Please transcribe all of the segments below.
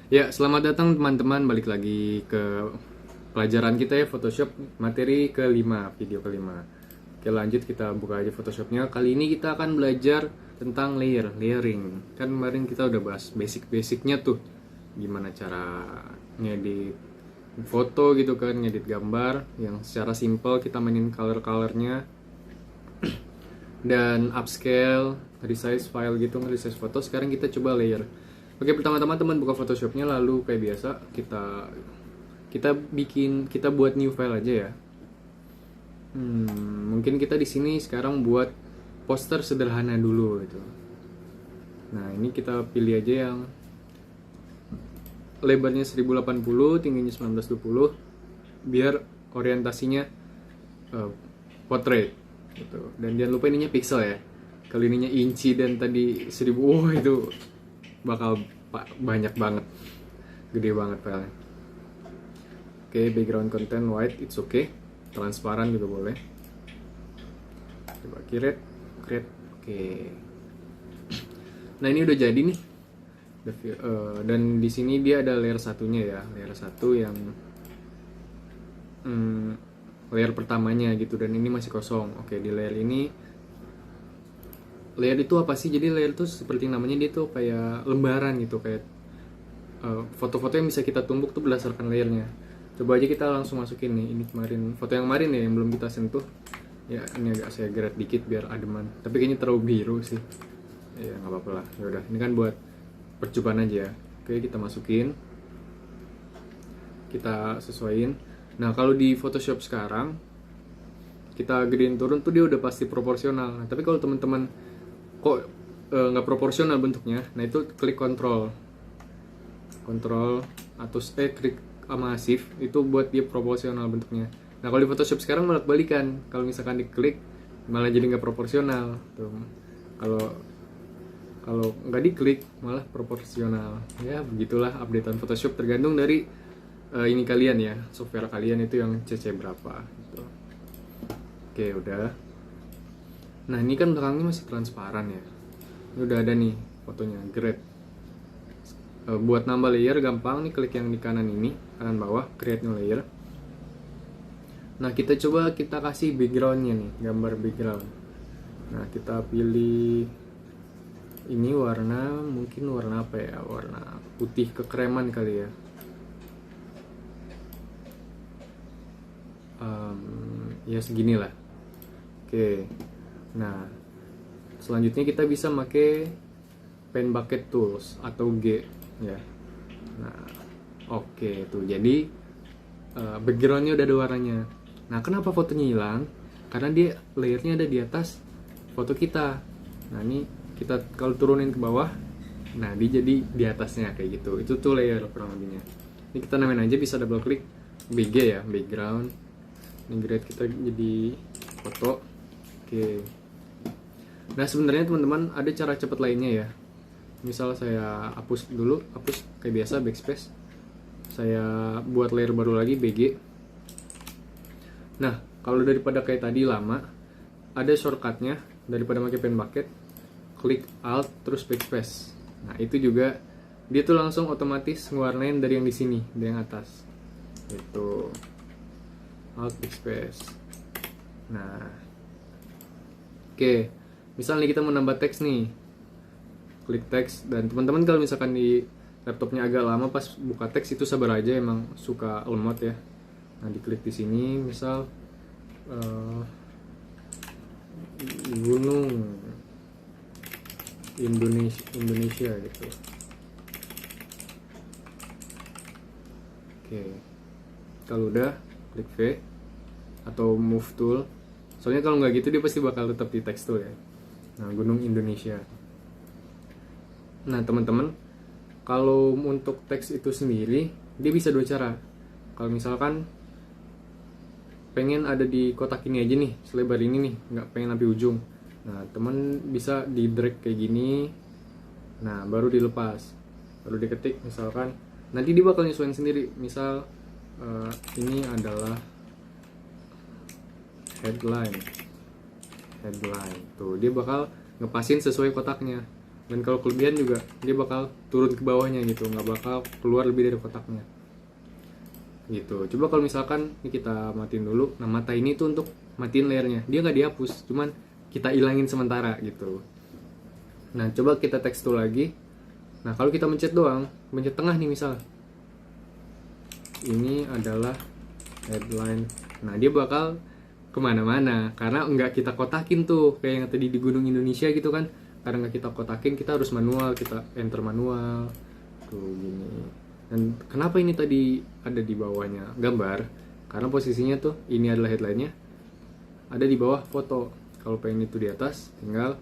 Ya, selamat datang teman-teman, balik lagi ke pelajaran kita ya, Photoshop materi kelima, video kelima. Oke, lanjut kita buka aja Photoshopnya. Kali ini kita akan belajar tentang layering. Kan kemarin kita udah bahas basic-basicnya tuh, gimana cara ngedit foto gitu kan, ngedit gambar yang secara simple kita mainin color-colornya dan upscale, resize file gitu, resize foto. Sekarang kita coba layer. Oke, pertama-tama teman buka Photoshopnya, lalu kayak biasa kita buat new file aja ya. Mungkin kita di sini sekarang buat poster sederhana dulu gitu. Nah, ini kita pilih aja yang lebarnya 1080, tingginya 1920, biar orientasinya portrait gitu. Dan jangan lupa ininya pixel ya. Kalau ininya inci dan tadi 1000, itu bakal banyak banget, gede banget filenya. Oke, background content white, it's okay, transparan juga boleh. Coba create. Oke, nah ini udah jadi nih. Dan di sini dia ada layer satunya ya, layer satu yang layer pertamanya gitu, dan ini masih kosong. Oke, di layer ini, layer itu apa sih? Jadi layer itu seperti namanya, dia tuh kayak lembaran gitu, kayak foto-foto yang bisa kita tumbuk tuh berdasarkan layernya. Coba aja kita langsung masukin nih, ini kemarin foto yang kemarin ya, yang belum kita sentuh ya. Ini agak saya gerak dikit biar ademan, tapi kayaknya terlalu biru sih ya, nggak apa-apa lah. Ya udah, ini kan buat percobaan aja. Oke, kita masukin, kita sesuaiin. Nah, kalau di Photoshop sekarang kita gedein turun tuh dia udah pasti proporsional. Nah, tapi kalau teman-teman kok nggak proporsional bentuknya, nah itu klik kontrol atau klik sama shift itu buat dia proporsional bentuknya. Nah, kalau di Photoshop sekarang malah balikan, kalau misalkan diklik malah jadi nggak proporsional tuh. Kalau nggak diklik malah proporsional. Ya begitulah updatean Photoshop, tergantung dari ini kalian ya, software kalian itu yang CC berapa gitu. Oke, udah. Nah, ini kan belakangnya masih transparan ya. Ini udah ada nih fotonya, grade. Buat nambah layer gampang nih, klik yang di kanan ini, kanan bawah, create new layer. Nah, kita coba kita kasih backgroundnya nih, gambar background. Nah, kita pilih ini warna, mungkin warna apa ya, warna putih kekreman kali ya. Ya segini lah. Oke. Nah, selanjutnya kita bisa pakai pen bucket tools atau G ya. Nah, oke tuh, jadi backgroundnya udah ada warnanya. Nah, kenapa fotonya hilang? Karena dia layernya ada di atas foto kita. Nah, ini kita kalau turunin ke bawah, nah dia jadi di atasnya kayak gitu. Itu tuh layer kurang lebihnya. Ini kita namain aja, bisa double klik BG ya, background. Ini grade kita jadi foto. Oke. Nah, sebenarnya teman-teman ada cara cepat lainnya ya. Misal saya hapus kayak biasa, backspace. Saya buat layer baru lagi, BG. Nah, kalau daripada kayak tadi lama, ada shortcutnya. Daripada pakai pen bucket, klik Alt terus backspace. Nah, itu juga dia tuh langsung otomatis ngewarnain dari yang di sini, dari yang atas. Itu Alt backspace. Nah, oke. Misalnya kita mau nambah teks nih, klik teks. Dan teman-teman kalau misalkan di laptopnya agak lama pas buka teks, itu sabar aja, emang suka lemot ya. Nah, diklik di sini, misal gunung Indonesia gitu. Oke. Kalau udah, klik V atau move tool. Soalnya kalau nggak gitu dia pasti bakal tetap di teks tool ya. Nah, gunung Indonesia. Nah, teman-teman, kalau untuk teks itu sendiri dia bisa dua cara. Kalau misalkan pengen ada di kotak ini aja nih, selebar ini nih, nggak pengen sampai ujung. Nah, teman bisa di drag kayak gini. Nah, baru dilepas, baru diketik misalkan. Nanti dia bakal nyesuaiin sendiri. Misal ini adalah headline tuh, dia bakal ngepasin sesuai kotaknya. Dan kalau kelebihan juga dia bakal turun ke bawahnya gitu, nggak bakal keluar lebih dari kotaknya gitu. Coba kalau misalkan ini kita matiin dulu. Nah, mata ini tuh untuk matiin layernya, dia nggak dihapus, cuman kita ilangin sementara gitu. Nah, coba kita text tool lagi. Nah, kalau kita mencet doang, mencet tengah nih misal, ini adalah headline. Nah, dia bakal kemana-mana karena nggak kita kotakin tuh kayak yang tadi di Gunung Indonesia gitu kan. Karena nggak kita kotakin, kita harus manual, kita enter manual tuh gini. Dan kenapa ini tadi ada di bawahnya gambar? Karena posisinya tuh ini adalah headline-nya, ada di bawah foto. Kalau pengen itu di atas, tinggal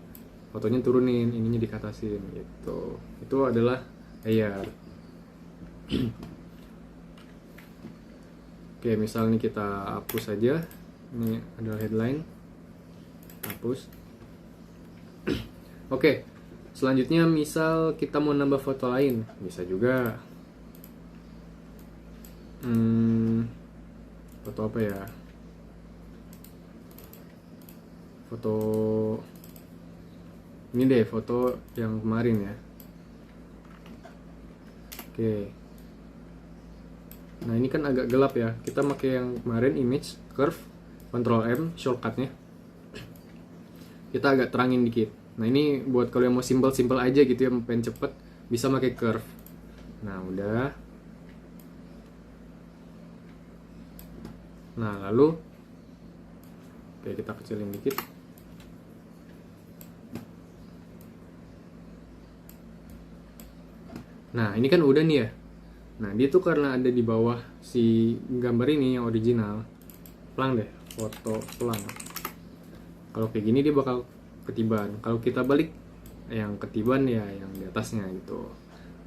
fotonya turunin, ininya dikatasin gitu. Itu adalah layer. Oke, misal nih kita hapus aja. Ini adalah headline. Hapus. Oke. Selanjutnya misal kita mau nambah foto lain, bisa juga. Foto apa ya? Foto ini deh, foto yang kemarin ya. Oke. Nah, ini kan agak gelap ya. Kita pakai yang kemarin, image, curve, Ctrl M, shortcutnya. Kita agak terangin dikit. Nah, ini buat kalau yang mau simple aja gitu ya, pengen cepet, bisa pakai curve. Nah, udah. Nah, lalu oke, kita kecilin dikit. Nah, ini kan udah nih ya. Nah, dia tuh karena ada di bawah si gambar ini yang original. Pelang deh, foto pelang. Kalau kayak gini dia bakal ketiban. Kalau kita balik, yang ketiban ya yang di atasnya gitu.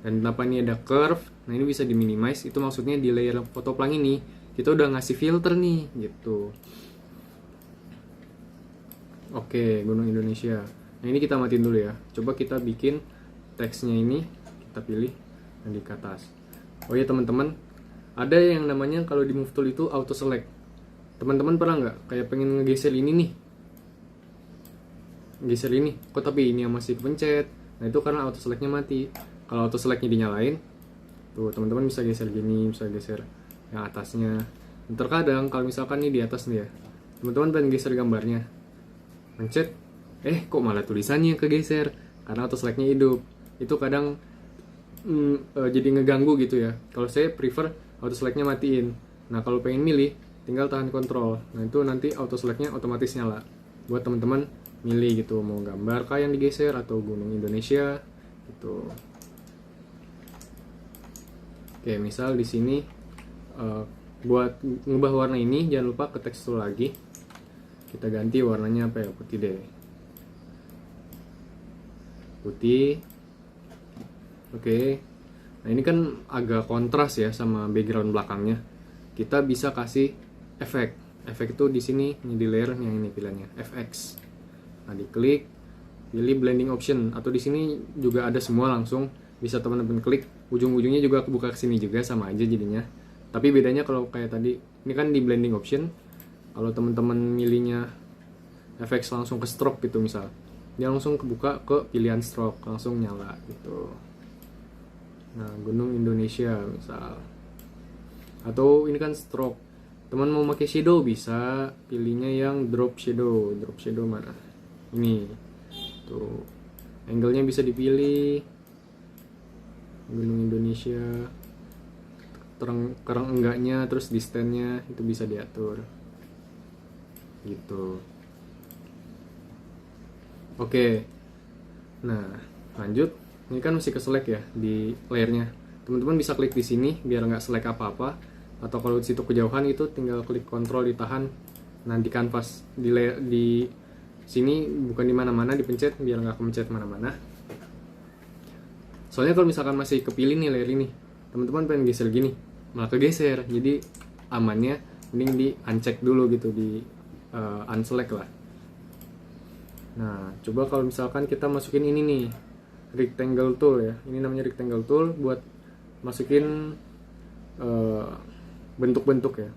Dan kenapa ini ada curve? Nah, ini bisa di minimize. Itu maksudnya di layer foto pelang ini kita udah ngasih filter nih gitu. Oke, Gunung Indonesia. Nah, ini kita matiin dulu ya. Coba kita bikin teksnya ini, kita pilih yang di atas. Oh ya teman-teman, ada yang namanya kalau di move tool itu auto select. Teman-teman pernah nggak kayak pengen ngegeser ini nih, geser ini, kok tapi ini yang masih kepencet? Nah, itu karena auto selectnya mati. Kalau auto selectnya dinyalain, tuh teman-teman bisa geser gini, bisa geser yang atasnya. Dan terkadang kalau misalkan nih di atas nih ya, teman-teman pengen geser gambarnya, pencet, kok malah tulisannya kegeser karena auto selectnya hidup. Itu kadang jadi ngeganggu gitu ya. Kalau saya prefer auto selectnya matiin. Nah, kalau pengen milih, tinggal tahan kontrol. Nah, itu nanti auto selectnya otomatis nyala. Buat teman-teman milih gitu, mau gambar kayak yang digeser atau Gunung Indonesia gitu. Oke, misal di sini buat ngubah warna ini jangan lupa ke tekstur lagi. Kita ganti warnanya apa ya? Putih deh. Putih. Oke. Nah, ini kan agak kontras ya sama background belakangnya. Kita bisa kasih efek. Efek itu di sini, ini di layer yang ini pilihannya, FX. Nah, diklik, pilih blending option, atau di sini juga ada semua langsung. Bisa teman-teman klik, ujung-ujungnya juga kebuka ke sini juga, sama aja jadinya. Tapi bedanya kalau kayak tadi, ini kan di blending option. Kalau teman-teman milihnya FX langsung ke stroke gitu misal, dia langsung kebuka ke pilihan stroke, langsung nyala gitu. Nah, Gunung Indonesia misal. Atau ini kan stroke. Teman mau pakai shadow bisa pilihnya yang drop shadow. Drop shadow mana? Ini. Tuh. Angle-nya bisa dipilih. Gunung Indonesia. Terang enggaknya, terus distance-nya itu bisa diatur. Gitu. Oke. Nah, lanjut. Ini kan masih ke select ya di layernya. Teman-teman bisa klik di sini biar nggak select apa-apa. Atau kalau di situ kejauhan itu tinggal klik kontrol ditahan. Nah, di kanvas di layer, di sini bukan di mana-mana, dipencet biar nggak kemencet mana-mana. Soalnya kalau misalkan masih kepilih nih layer ini, teman-teman pengen geser gini, malah kegeser. Jadi amannya mending di uncheck dulu gitu, di unselect lah. Nah, coba kalau misalkan kita masukin ini nih, rectangle tool ya, ini namanya rectangle tool buat masukin bentuk-bentuk ya.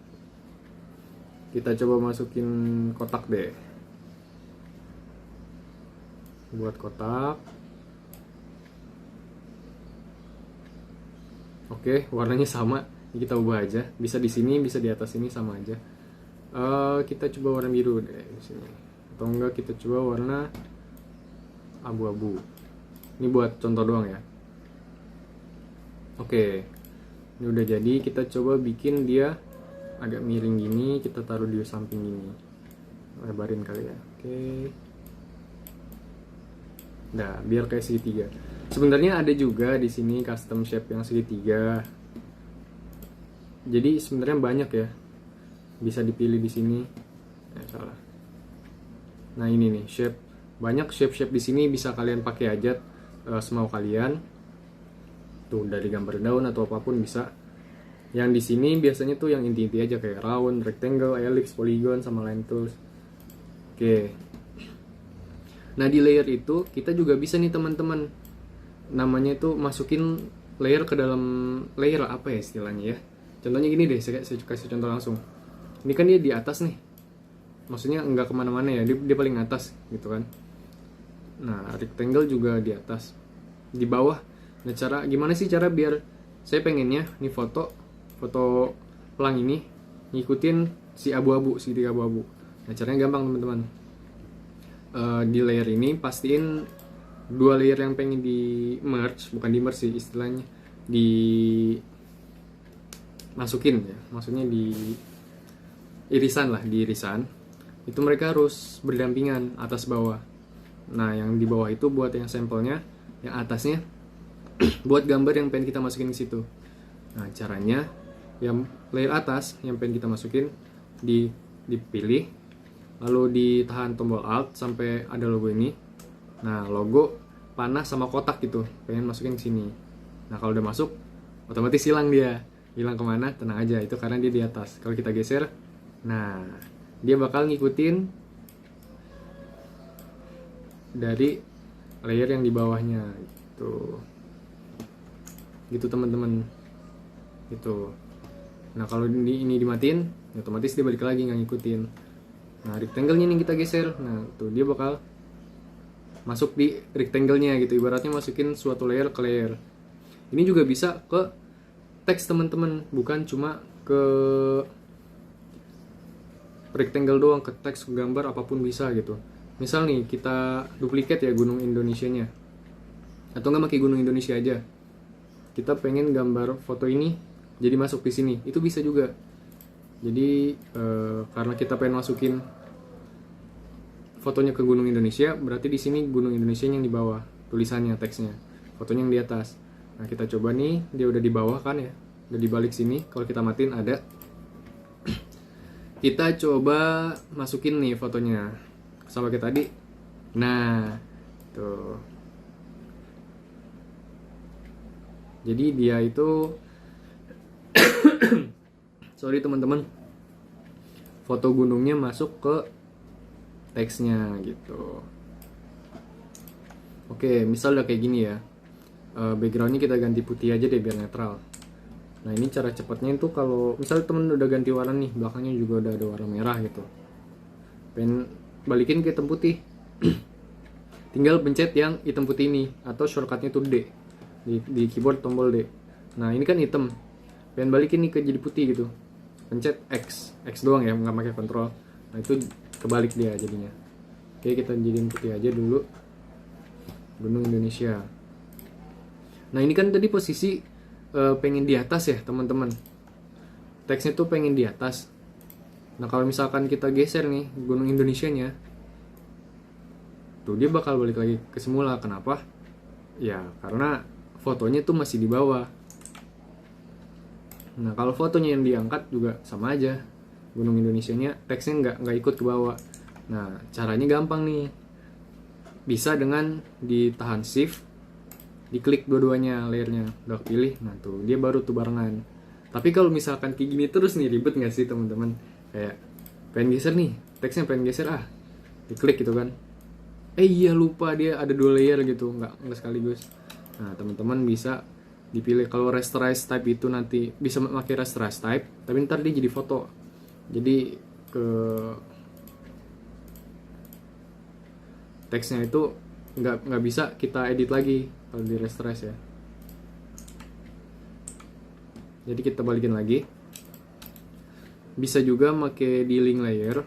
Kita coba masukin kotak deh, buat kotak. Oke, warnanya sama. Ini kita ubah aja. Bisa di sini, bisa di atas ini sama aja. Kita coba warna biru deh di sini. Atau enggak kita coba warna abu-abu. Ini buat contoh doang ya. Oke. Ini udah jadi, kita coba bikin dia agak miring gini, kita taruh di samping gini. Lebarin kali ya. Oke. Nah, biar kayak segitiga. Sebenarnya ada juga di sini custom shape yang segitiga. Jadi sebenarnya banyak ya. Bisa dipilih di sini. Salah. Nah, ini nih shape. Banyak shape-shape di sini bisa kalian pakai aja semau kalian. Tuh dari gambar daun atau apapun bisa. Yang di sini biasanya tuh yang inti-inti aja kayak round, rectangle, ellipse, polygon sama line tools. Oke. Nah, di layer itu kita juga bisa nih teman-teman, namanya itu masukin layer ke dalam layer, apa ya istilahnya ya. Contohnya gini deh, saya kasih contoh langsung. Ini kan dia di atas nih, maksudnya nggak kemana-mana ya, dia paling atas gitu kan. Nah, rectangle juga di atas, di bawah. Nah, gimana sih cara biar saya pengennya nih foto pelang ini ngikutin si abu-abu, segitiga abu-abu. Nah, caranya gampang teman-teman. Di layer ini pastiin dua layer yang pengen di merge, bukan di merge sih istilahnya, di masukin ya, maksudnya di irisan lah, di irisan itu mereka harus berdampingan atas bawah. Nah, yang di bawah itu buat yang sampelnya, yang atasnya buat gambar yang pengen kita masukin ke situ. Nah, caranya yang layer atas yang pengen kita masukin dipilih, lalu ditahan tombol Alt sampai ada logo ini. Nah, logo panah sama kotak gitu, pengen masukin ke sini. Nah, kalau udah masuk, otomatis hilang dia. Hilang kemana? Tenang aja, itu karena dia di atas. Kalau kita geser, nah dia bakal ngikutin dari layer yang di bawahnya gitu. Gitu teman-teman. Gitu. Nah, kalau ini dimatiin, otomatis dia balik lagi nggak ngikutin. Nah, rectangle-nya nih kita geser. Nah, tuh dia bakal masuk di rectangle-nya gitu. Ibaratnya masukin suatu layer ke layer. Ini juga bisa ke teks teman-teman, bukan cuma ke rectangle doang, ke teks, ke gambar, apapun bisa gitu. Misal nih, kita duplikat ya gunung Indonesianya. Atau nggak pakai gunung Indonesia aja. Kita pengen gambar foto ini jadi masuk di sini. Itu bisa juga. Jadi karena kita pengen masukin fotonya ke gunung Indonesia, berarti di sini gunung Indonesia yang di bawah, tulisannya, teksnya, fotonya yang di atas. Nah, kita coba nih, dia udah di bawah kan ya, udah dibalik sini. Kalau kita matiin ada, kita coba masukin nih fotonya sama kayak tadi. Nah, tuh. Jadi dia itu sorry teman-teman, foto gunungnya masuk ke teksnya gitu. Oke, misal udah kayak gini ya, backgroundnya kita ganti putih aja deh biar netral. Nah, ini cara cepatnya itu kalau misal temen udah ganti warna nih, belakangnya juga udah ada warna merah gitu, pengen balikin ke hitam putih, tinggal pencet yang hitam putih ini, atau shortcutnya itu D di keyboard, tombol D. Nah, ini kan hitam, pengen balikin nih ke jadi putih gitu, pencet X doang ya, nggak pakai kontrol. Nah, itu kebalik dia jadinya. Oke, kita jadiin putih aja dulu, gunung Indonesia. Nah, ini kan tadi posisi pengen di atas ya teman-teman, teksnya tuh pengen di atas. Nah, kalau misalkan kita geser nih gunung Indonesianya, tuh dia bakal balik lagi ke semula. Kenapa? Ya karena fotonya tuh masih di bawah. Nah, kalau fotonya yang diangkat juga sama aja, gunung Indonesianya teksnya nggak ikut ke bawah. Nah, caranya gampang nih, bisa dengan ditahan shift, diklik dua-duanya layernya, udah pilih, nah tuh dia baru tuh barengan. Tapi kalau misalkan kayak gini terus nih, ribet nggak sih teman-teman? Kayak pengen geser nih, teksnya pengen geser, diklik gitu kan, iya lupa dia ada dua layer gitu, nggak sekaligus. Nah, teman-teman bisa dipilih. Kalau rasterize type itu nanti bisa pakai rasterize type, tapi ntar dia jadi foto, jadi ke teksnya itu nggak bisa kita edit lagi kalau di rasterize ya. Jadi kita balikin lagi. Bisa juga pakai di link layer.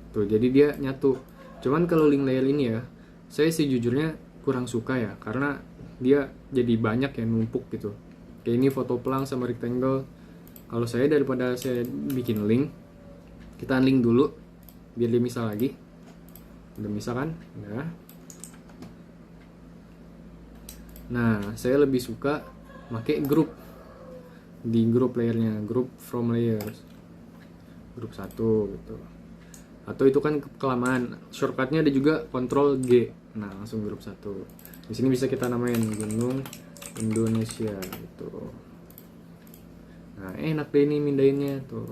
Tuh, jadi dia nyatu. Cuman kalau link layer ini ya, saya sejujurnya kurang suka ya, karena dia jadi banyak yang numpuk gitu. Kayak ini foto pelang sama rectangle. Kalau saya daripada saya bikin link, kita unlink dulu biar dia misal lagi. Udah misal kan? Udah. Nah, saya lebih suka pakai group. Di group layernya, group from layers. Group 1 gitu. Atau itu kan kelamaan. Shortcutnya ada juga Ctrl G. Nah, langsung grup 1. Di sini bisa kita namain Gunung Indonesia gitu. Nah, enak deh ini mindahinnya tuh.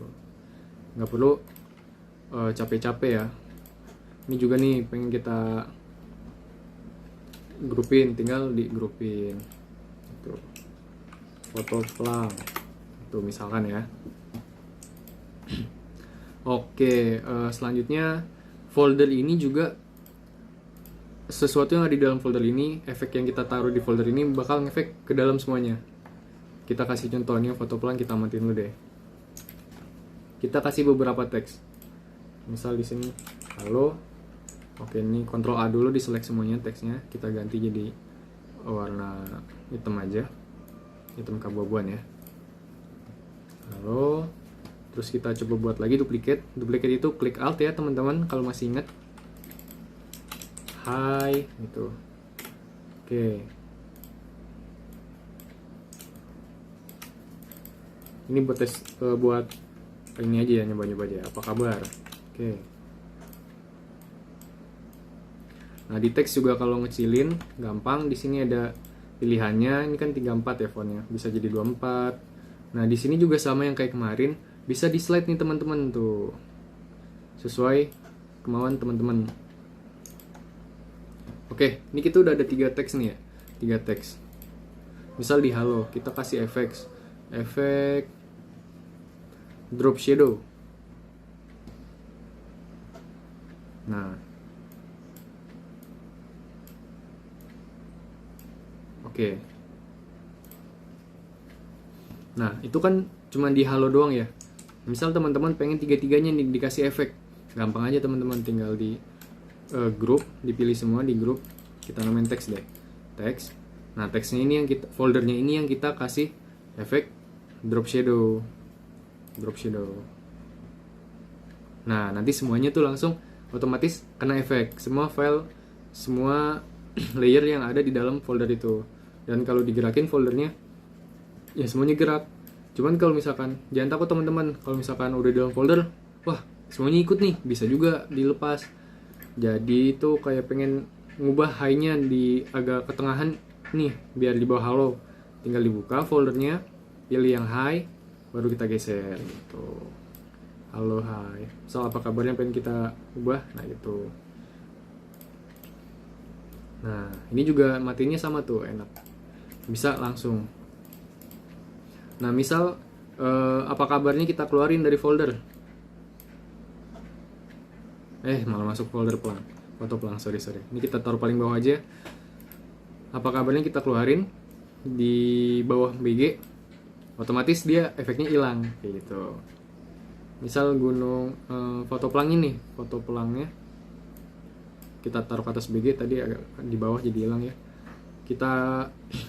Nggak perlu capek-capek ya. Ini juga nih pengen kita grupin, tinggal di grupin. Gitu. Foto pelang. Itu misalkan ya. Oke, selanjutnya folder ini juga sesuatu yang ada di dalam folder ini, efek yang kita taruh di folder ini bakal ngefek ke dalam semuanya. Kita kasih contohnya foto pelang, kita matiin dulu deh. Kita kasih beberapa teks. Misal di sini halo. Oke, ini Ctrl A dulu, di select semuanya teksnya, kita ganti jadi warna hitam aja. Hitam keabu-abuan ya. Halo. Terus kita coba buat lagi duplikat. Duplikat itu klik Alt ya teman-teman kalau masih ingat. Hai gitu. Oke. Ini buat tes buat ini aja ya, nyoba-nyoba aja. Apa kabar? Oke. Nah, di teks juga kalau ngecilin gampang. Di sini ada pilihannya. Ini kan 34 ya fontnya. Bisa jadi 24. Nah, di sini juga sama yang kayak kemarin. Bisa di slide nih teman-teman tuh, sesuai kemauan teman-teman. Oke, ini kita udah ada 3 teks nih ya, 3 teks. Misal di halo, kita kasih efek drop shadow. Nah, oke. Nah, itu kan cuma di halo doang ya. Misal teman-teman pengen tiga-tiganya dikasih efek, gampang aja teman-teman, tinggal di grup, dipilih semua di grup, kita namain teks deh, teks. Nah, teksnya ini yang kita, foldernya ini yang kita kasih efek drop shadow. Nah, nanti semuanya tuh langsung otomatis kena efek, semua file, semua layer yang ada di dalam folder itu. Dan kalau digerakin foldernya, ya semuanya gerak. Cuman kalau misalkan, jangan takut teman-teman, kalau misalkan udah di dalam folder, wah semuanya ikut nih, bisa juga dilepas. Jadi itu kayak pengen ngubah high-nya di agak ketengahan nih, biar di bawah halo. Tinggal dibuka foldernya, pilih yang high, baru kita geser gitu. Halo high. Soal apa kabarnya pengen kita ubah, nah gitu. Nah, ini juga matinya sama tuh, enak. Bisa langsung. Nah, misal apa kabarnya kita keluarin dari folder. Malah masuk folder pelang. Foto pelang, sorry. Ini kita taruh paling bawah aja. Apa kabarnya kita keluarin di bawah BG. Otomatis dia efeknya hilang kayak gitu. Misal gunung foto pelang ini, foto pelangnya kita taruh ke atas BG, tadi agak di bawah jadi hilang ya. Kita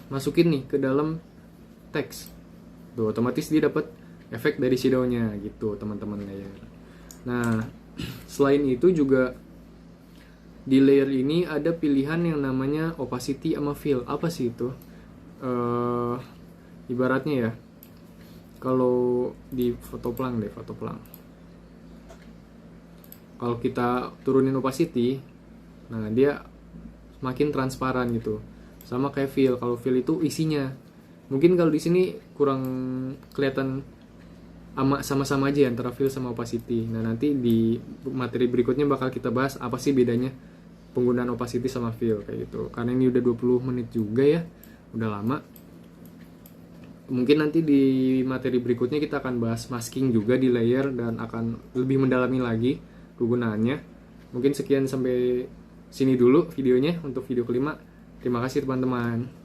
masukin nih ke dalam teks. Tuh, otomatis dia dapat efek dari shadow-nya gitu teman-teman layer. Nah, selain itu juga di layer ini ada pilihan yang namanya opacity sama fill. Apa sih itu? Ibaratnya ya, kalau di foto pelang, kalau kita turunin opacity, nah dia makin transparan gitu. Sama kayak fill. Kalau fill itu isinya. Mungkin kalau di sini kurang kelihatan, sama-sama aja antara fill sama opacity. Nah, nanti di materi berikutnya bakal kita bahas apa sih bedanya penggunaan opacity sama fill kayak gitu. Karena ini udah 20 menit juga ya, udah lama. Mungkin nanti di materi berikutnya kita akan bahas masking juga di layer dan akan lebih mendalami lagi kegunaannya. Mungkin sekian sampai sini dulu videonya untuk video kelima. Terima kasih teman-teman.